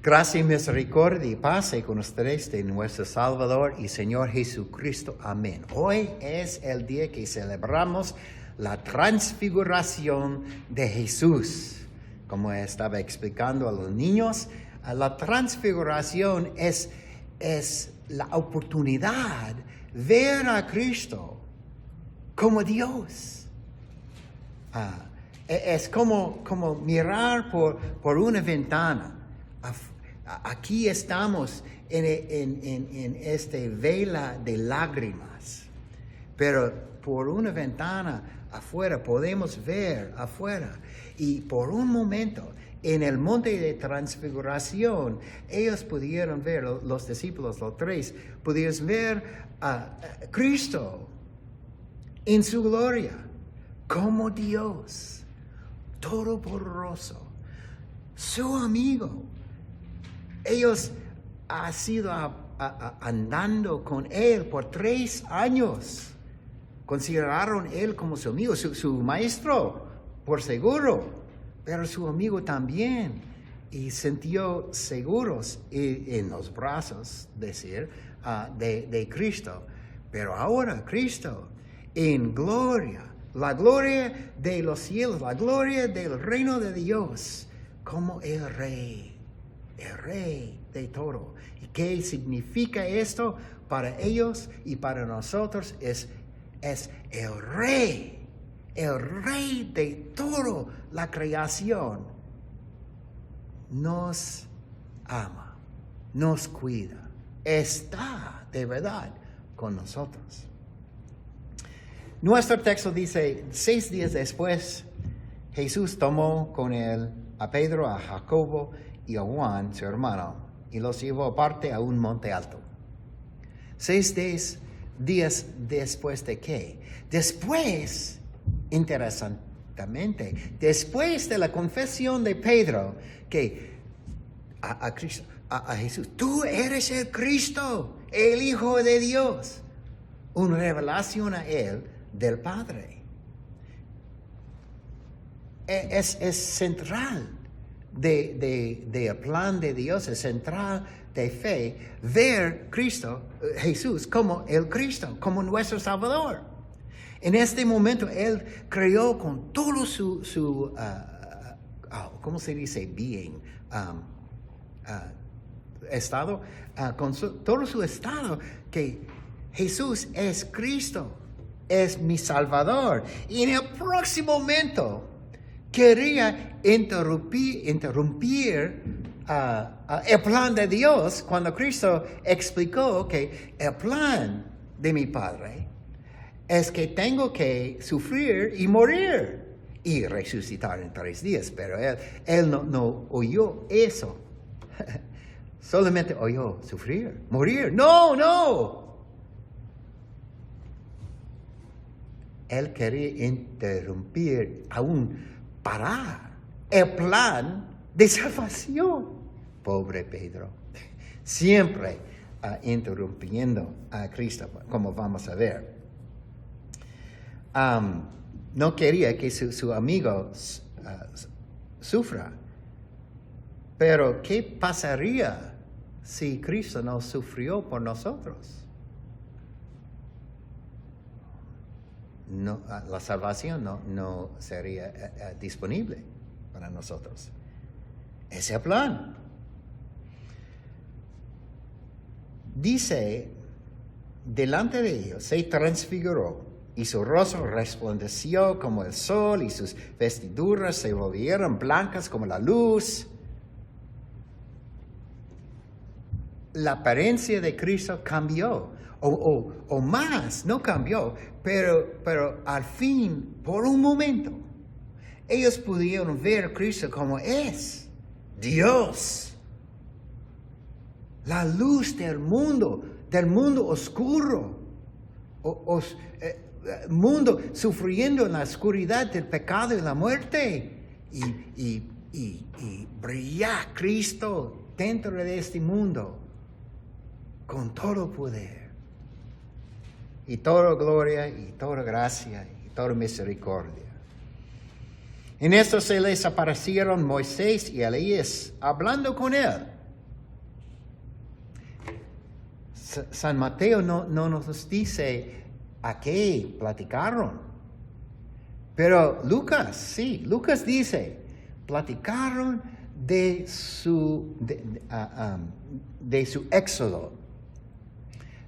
Gracia y misericordia y paz con ustedes de nuestro Salvador y Señor Jesucristo. Amén. Hoy es el día que celebramos la transfiguración de Jesús. Como estaba explicando a los niños, la transfiguración es la oportunidad de ver a Cristo como Dios. Es como mirar por una ventana. Aquí estamos en esta vela de lágrimas, pero por una ventana afuera podemos ver afuera. Y por un momento, en el monte de transfiguración, ellos pudieron ver, los discípulos, los tres, pudieron ver a Cristo en su gloria, como Dios, todopoderoso, su amigo. Ellos han sido andando con Él por 3 años. Consideraron Él como su amigo, su maestro, por seguro, pero su amigo también. Y sintió seguros en los brazos, de Cristo. Pero ahora Cristo, en gloria, la gloria de los cielos, la gloria del reino de Dios, como el Rey de todo. ¿Y qué significa esto para ellos y para nosotros? Es el Rey de toda la creación. Nos ama, nos cuida, está de verdad con nosotros. Nuestro texto dice, 6 días después, Jesús tomó con él a Pedro, a Jacobo y a Juan, su hermano, y los llevó aparte a un monte alto. 6 días después de qué? Después, interesantemente, después de la confesión de Pedro, que a Jesús, tú eres el Cristo, el Hijo de Dios. Una revelación a él del Padre. Es central del plan de Dios, es central de fe, ver Jesús como el Cristo, como nuestro Salvador. En este momento, Él creó con todo su ¿cómo se dice? Being, estado, con todo su estado, que Jesús es Cristo, es mi Salvador. Y en el próximo momento, quería interrumpir el plan de Dios cuando Cristo explicó que el plan de mi Padre es que tengo que sufrir y morir y resucitar en 3 días. Pero él no oyó eso. Solamente oyó sufrir, morir. No. Él quería interrumpir, aún parar el plan de salvación. Pobre Pedro, siempre interrumpiendo a Cristo, como vamos a ver. No quería que su amigo sufra. Pero ¿qué pasaría si Cristo no sufrió por nosotros? No, la salvación no sería disponible para nosotros. Ese es el plan. Dice, delante de ellos se transfiguró y su rostro resplandeció como el sol y sus vestiduras se volvieron blancas como la luz. La apariencia de Cristo cambió. O más, no cambió, pero al fin, por un momento, ellos pudieron ver a Cristo como es, Dios, la luz del mundo oscuro, mundo sufriendo en la oscuridad del pecado y la muerte, y brillar Cristo dentro de este mundo con todo poder. Y toda gloria, y toda gracia, y toda misericordia. En esto se les aparecieron Moisés y Elías hablando con él. San Mateo no nos dice a qué platicaron. Pero Lucas dice, platicaron de su éxodo,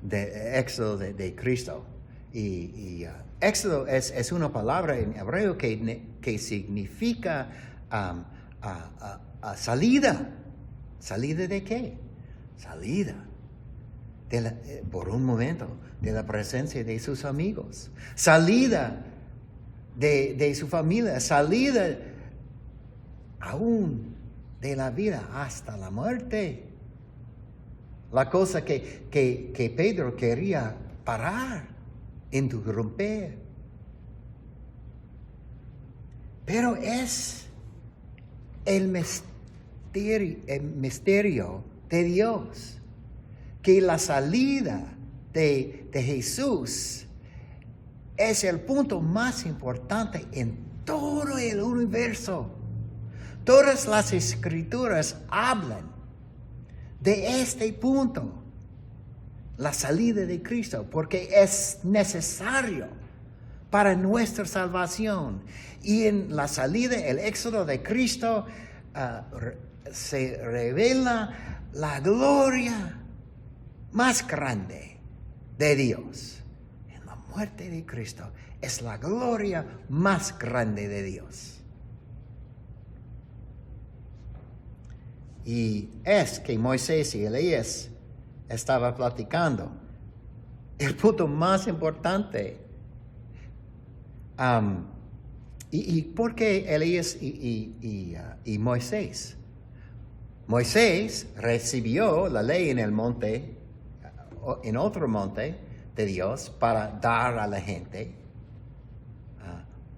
de Cristo. Y éxodo es una palabra en hebreo que significa salida. ¿Salida de qué? Salida por un momento de la presencia de sus amigos. Salida de su familia. Salida aún de la vida hasta la muerte. La cosa que Pedro quería parar, interrumpir. Pero es el misterio de Dios, que la salida de Jesús es el punto más importante en todo el universo. Todas las escrituras hablan de este punto, la salida de Cristo, porque es necesario para nuestra salvación. Y en la salida, el éxodo de Cristo, se revela la gloria más grande de Dios. En la muerte de Cristo es la gloria más grande de Dios. Y es que Moisés y Elías estaban platicando. El punto más importante. ¿Y por qué Elías y Moisés? Moisés recibió la ley en el monte, en otro monte de Dios, para dar a la gente.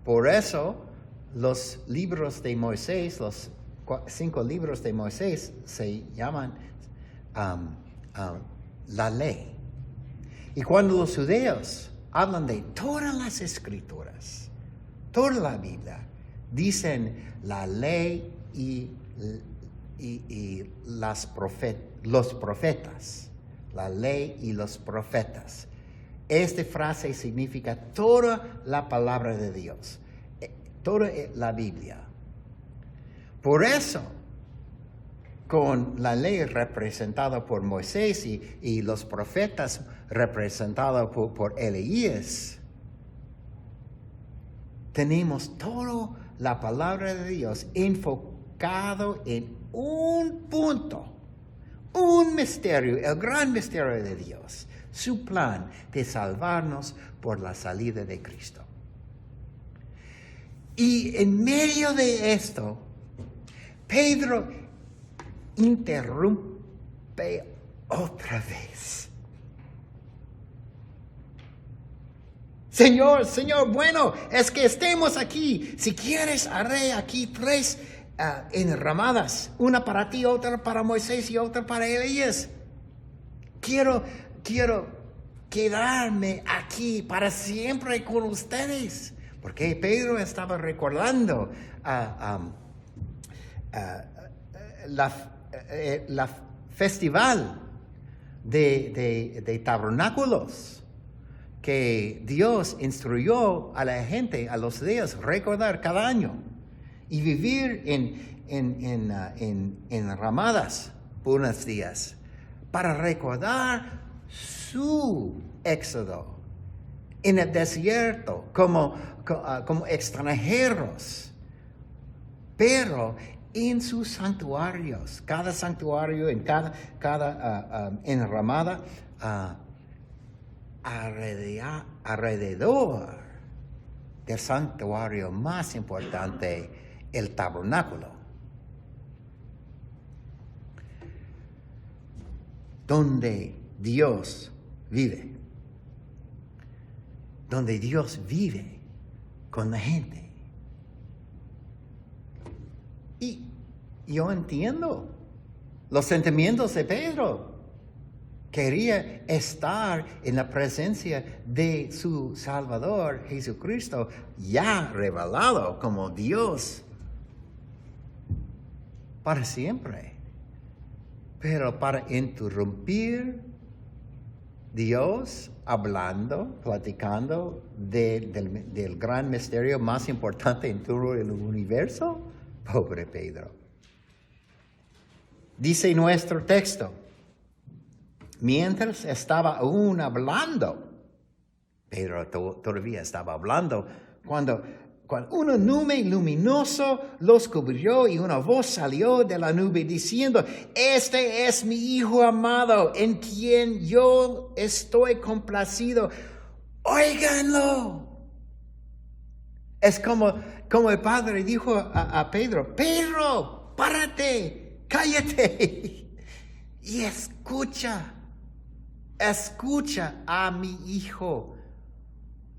Por eso los libros de Moisés, los 5 libros de Moisés se llaman la ley. Y cuando los judeos hablan de todas las escrituras, toda la Biblia, dicen la ley y los profetas. La ley y los profetas. Esta frase significa toda la palabra de Dios, toda la Biblia. Por eso, con la ley representada por Moisés y los profetas representados por Elías, tenemos toda la palabra de Dios enfocado en un punto, un misterio, el gran misterio de Dios, su plan de salvarnos por la salida de Cristo. Y en medio de esto, Pedro interrumpe otra vez. Señor, bueno, es que estemos aquí. Si quieres, haré aquí 3 enramadas. Una para ti, otra para Moisés y otra para Elías. Quiero quedarme aquí para siempre con ustedes. Porque Pedro estaba recordando la festival de tabernáculos que Dios instruyó a la gente, a los judíos, recordar cada año y vivir en ramadas por unos días para recordar su éxodo en el desierto como extranjeros, pero en sus santuarios, cada santuario, en cada enramada, alrededor del santuario más importante, el tabernáculo, donde Dios vive, con la gente. Y yo entiendo los sentimientos de Pedro. Quería estar en la presencia de su Salvador, Jesucristo, ya revelado como Dios para siempre. Pero para interrumpir Dios hablando, platicando del gran misterio más importante en todo el universo. Pobre Pedro. Dice nuestro texto, mientras estaba aún hablando, Pedro todavía estaba hablando, cuando una nube luminosa los cubrió y una voz salió de la nube diciendo, este es mi Hijo amado, en quien yo estoy complacido. Óiganlo. Es como el Padre dijo a Pedro, Pedro, párate, cállate y escucha a mi Hijo.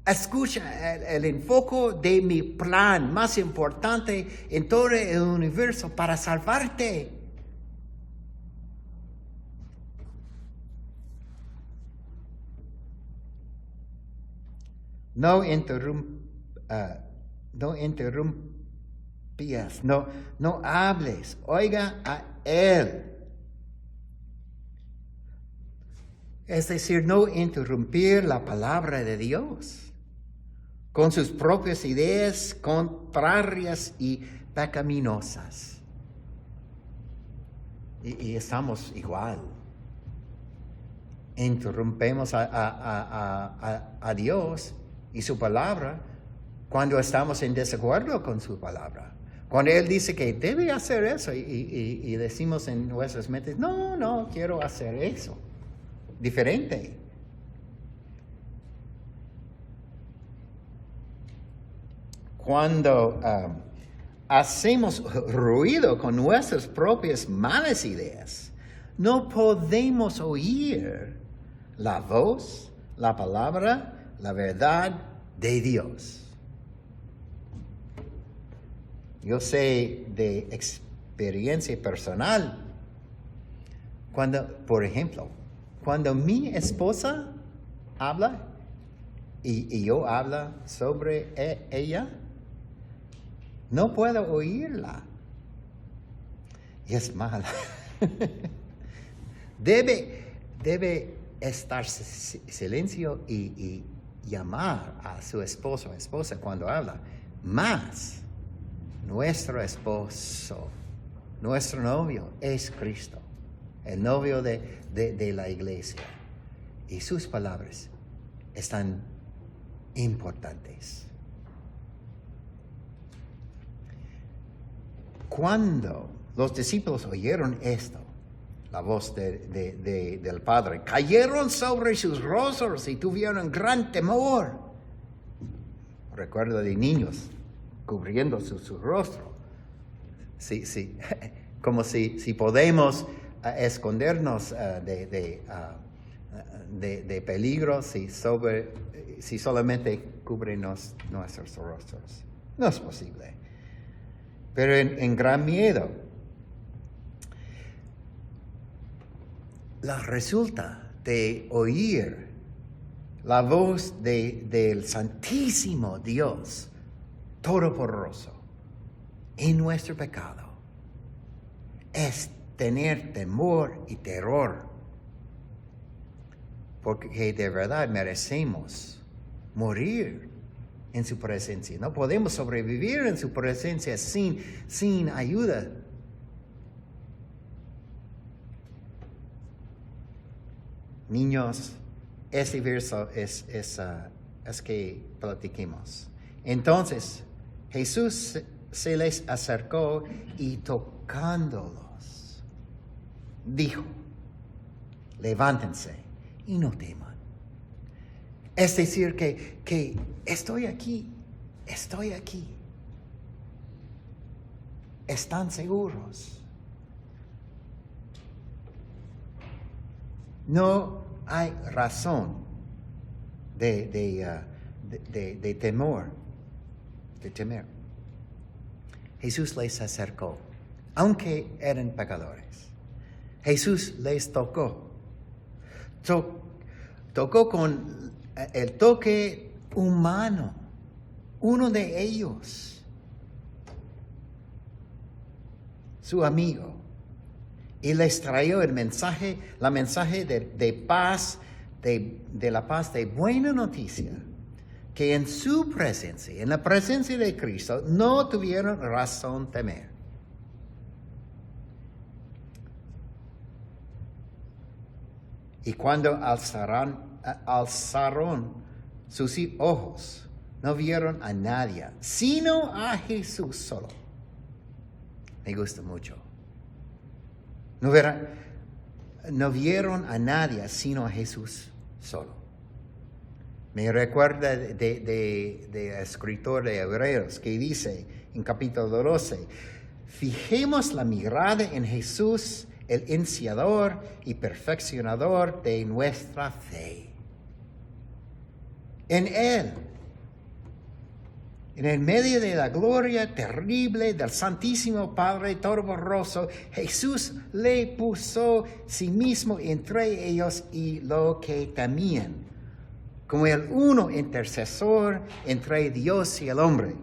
Escucha el enfoque de mi plan más importante en todo el universo para salvarte. No interrumpías, no hables, oiga a Él. Es decir, no interrumpir la palabra de Dios con sus propias ideas contrarias y pecaminosas. Y estamos igual. Interrumpemos a Dios y su palabra cuando estamos en desacuerdo con su palabra. Cuando Él dice que debe hacer eso y decimos en nuestras mentes, no quiero hacer eso. Diferente. Cuando hacemos ruido con nuestras propias malas ideas, no podemos oír la voz, la palabra, la verdad de Dios. Yo sé de experiencia personal, por ejemplo, cuando mi esposa habla y yo hablo sobre ella, no puedo oírla. Y es mala. Debe estar silencio y llamar a su esposo o esposa cuando habla. Más, nuestro esposo, nuestro novio es Cristo, el novio de la iglesia. Y sus palabras están importantes. Cuando los discípulos oyeron esto, la voz del Padre, cayeron sobre sus rostros y tuvieron gran temor. Recuerdo de niños cubriendo su rostro. Sí, como si podemos escondernos de peligro si solamente cubren nuestros rostros. No es posible. Pero en gran miedo. Resulta de oír la voz del Santísimo Dios Todopoderoso en nuestro pecado. Es tener temor y terror. Porque de verdad merecemos morir en su presencia. No podemos sobrevivir en su presencia sin ayuda. Niños, este verso es que platiquemos. Entonces, Jesús se les acercó y tocándolos, dijo, levántense y no teman. Es decir, que estoy aquí. ¿Están seguros? No hay razón de temor, de temer. Jesús les acercó, aunque eran pecadores. Jesús les tocó. Tocó con el toque humano, uno de ellos, su amigo, y les trajo la mensaje de paz de la paz de buena noticia, que en su presencia, en la presencia de Cristo, no tuvieron razón temer. Y cuando alzaron sus ojos, no vieron a nadie, sino a Jesús solo. Me gusta mucho. No vieron a nadie, sino a Jesús solo. Me recuerda de escritor de Hebreos que dice en capítulo 12, fijemos la mirada en Jesús, el iniciador y perfeccionador de nuestra fe. En Él, en el medio de la gloria terrible del Santísimo Padre Todopoderoso, Jesús le puso sí mismo entre ellos y lo que temían, como el uno intercesor entre Dios y el hombre.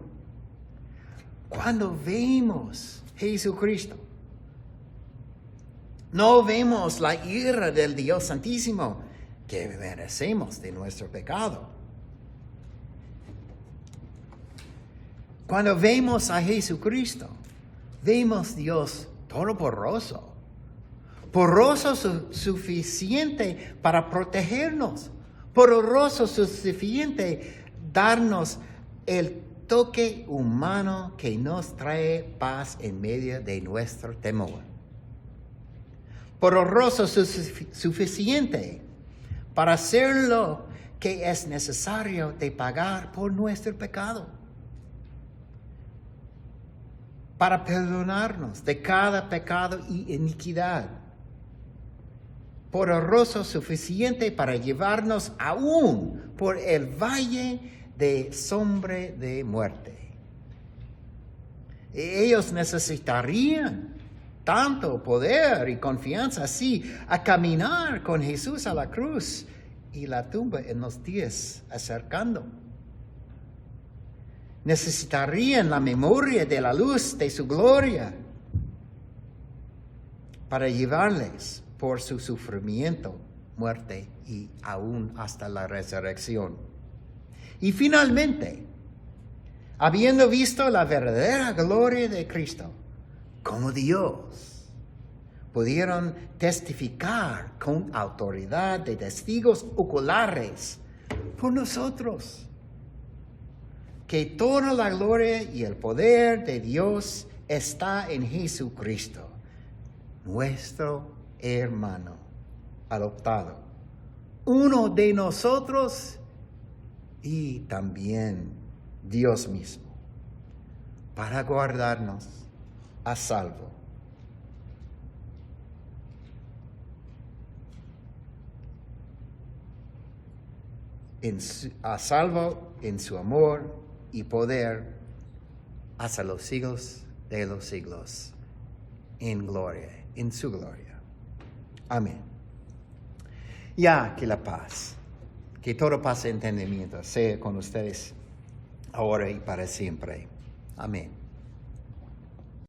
Cuando vemos a Jesucristo, no vemos la ira del Dios Santísimo que merecemos de nuestro pecado. Cuando vemos a Jesucristo, vemos Dios todopoderoso, poderoso suficiente para protegernos, poderoso suficiente darnos el toque humano que nos trae paz en medio de nuestro temor. Poderoso suficiente para hacer lo que es necesario de pagar por nuestro pecado, para perdonarnos de cada pecado y iniquidad. Poderoso suficiente para llevarnos aún por el valle de sombra de muerte. Ellos necesitarían tanto poder y confianza así a caminar con Jesús a la cruz y la tumba en los días acercando. Necesitarían la memoria de la luz de su gloria para llevarles por su sufrimiento, muerte y aún hasta la resurrección. Y finalmente, habiendo visto la verdadera gloria de Cristo, como Dios, pudieron testificar con autoridad de testigos oculares por nosotros que toda la gloria y el poder de Dios está en Jesucristo, nuestro hermano adoptado, uno de nosotros y también Dios mismo, para guardarnos a salvo. A salvo en su amor y poder hasta los siglos de los siglos, en gloria, en su gloria. Amén. Ya que la paz, que todo paz de entendimiento sea con ustedes ahora y para siempre. Amén.